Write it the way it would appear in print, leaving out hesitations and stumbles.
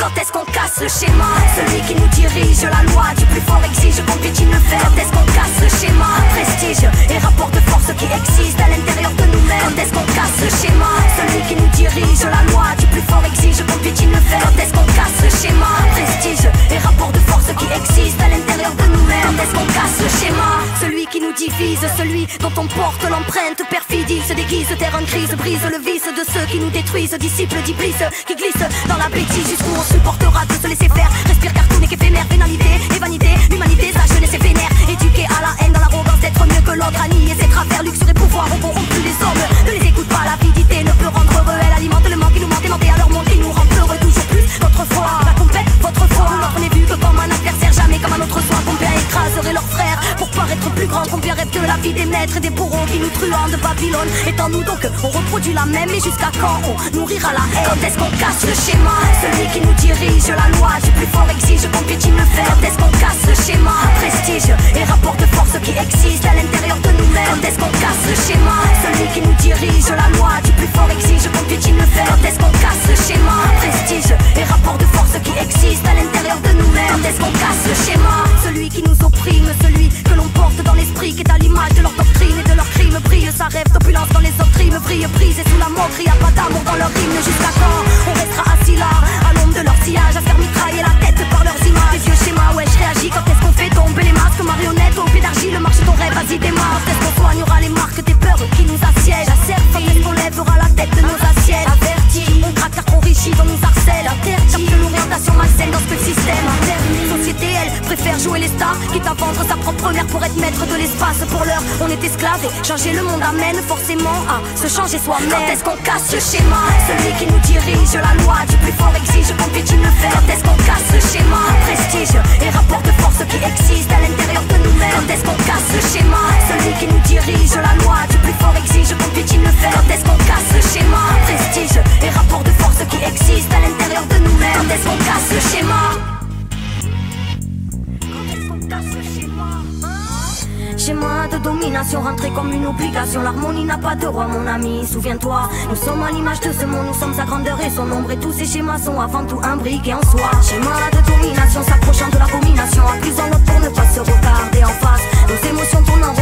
Quand est-ce qu'on casse le schéma? Celui qui nous dirige, la loi du plus fort exige qu'on piétine le fer. Quand est-ce qu'on casse le schéma? Prestige et rapport de force qui existent à l'intérieur de nous-mêmes. Quand est-ce qu'on casse le schéma? Celui qui nous dirige, la loi du plus fort exige qu'on piétine le fer. Quand est-ce qu'on casse le schéma? Prestige et rapport de force qui existent à l'intérieur de nous-mêmes. Quand est-ce qu'on casse le schéma? Celui qui nous divise, celui dont on porte l'empreinte perfidie, se déguise, terre en crise, brise le vice de ceux qui nous détruisent, disciples d'Iblis qui glissent dans l'appétit jusqu'où on supportera de se laisser faire. Respire cartoon et qu'éphémère, pénalité et vanité, l'humanité, sa jeunesse est vénère, éduquée à la haine, dans l'arrogance d'être mieux que l'autre, à nier ses travers, luxure et pouvoir, ont corrompu les hommes. Ne les écoute pas, l'avidité ne peut rendre heureux, elle alimente le manque qui nous ment, aimanté à leur monde qui nous rend peureux toujours plus. Votre foi, la compète, votre foi, vous n'en prenez vu que comme un adversaire, jamais comme un autre soin. Combien écraserait leurs frères pour paraître plus grand, combien rêvent de la vie des maîtres et des bourreaux qui nous truand de Babylone. Étant nous donc, on reproduit la même, et jusqu'à quand on nourrira la haine? Quand est-ce qu'on casse le schéma? Celui qui nous dirige, la loi du plus fort exige qu'on piétine le fer. Quand est-ce qu'on casse le schéma? Prestige et rapport de force qui existent à l'intérieur de nous-mêmes. Quand est-ce qu'on casse le schéma? Celui qui nous dirige, la loi du plus fort exige qu'on piétine le fer. Quand est-ce qu'on casse le schéma? Prestige et rapport de force qui existent à l'intérieur de nous-mêmes. Quand est-ce qu'on casse le schéma? Celui qui nous opprime, celui que l'on porte dans l'esprit, qui est à l'image de leur doctrine et de leurs crimes, brille sa rêve d'opulence dans les autres rimes, brille brise et sous la moquerie, y'a pas d'amour dans leur hymne. Jusqu'à quand on restera assis là, à l'ombre de leur sillage, à faire mitrailler la tête par leurs images? Les vieux schémas, ouais je réagis. Quand est-ce qu'on fait tomber les masques, marionnettes au pied d'argile, marche ton rêve, vas-y démarre. Est-ce qu'on soignera les marques des peurs qui nous assiègent? Quand est-ce qu'on lèvera la tête de nos assiettes? Avertis, on craque car on richit, on nous harcèle. Interdit de l'orientation malsaine dans ce système. Interdit, société elle préfère jouer les stars, quitte à vendre sa propre mère pour être maître de l'espace. Pour l'heure on est esclave et changer le monde amène forcément à se changer soi-même. Quand est-ce qu'on casse le schéma? Celui qui nous dirige, la loi du plus fort exige qu'on piétine le fer. Quand est-ce qu'on casse le schéma? Prestige et rapport de force qui existent à l'intérieur de nous-mêmes. Quand est-ce qu'on casse le schéma? Celui qui nous dirige, la loi du plus fort exige qu'on piétine le fer. Quand est-ce qu'on casse le schéma? Prestige et rapport de force qui existent à l'intérieur de nous-mêmes. Quand est-ce qu'on casse le schéma? Quand est-ce qu'on casse le schéma? Schéma de domination rentré comme une obligation. L'harmonie n'a pas de roi mon ami, souviens-toi. Nous sommes à l'image de ce monde, nous sommes sa grandeur et son ombre. Et tous ces schémas sont avant tout imbriqués en soi. Schéma de domination s'approchant de l'abomination, accusant l'autre pour ne pas se regarder en face. Nos émotions tournent en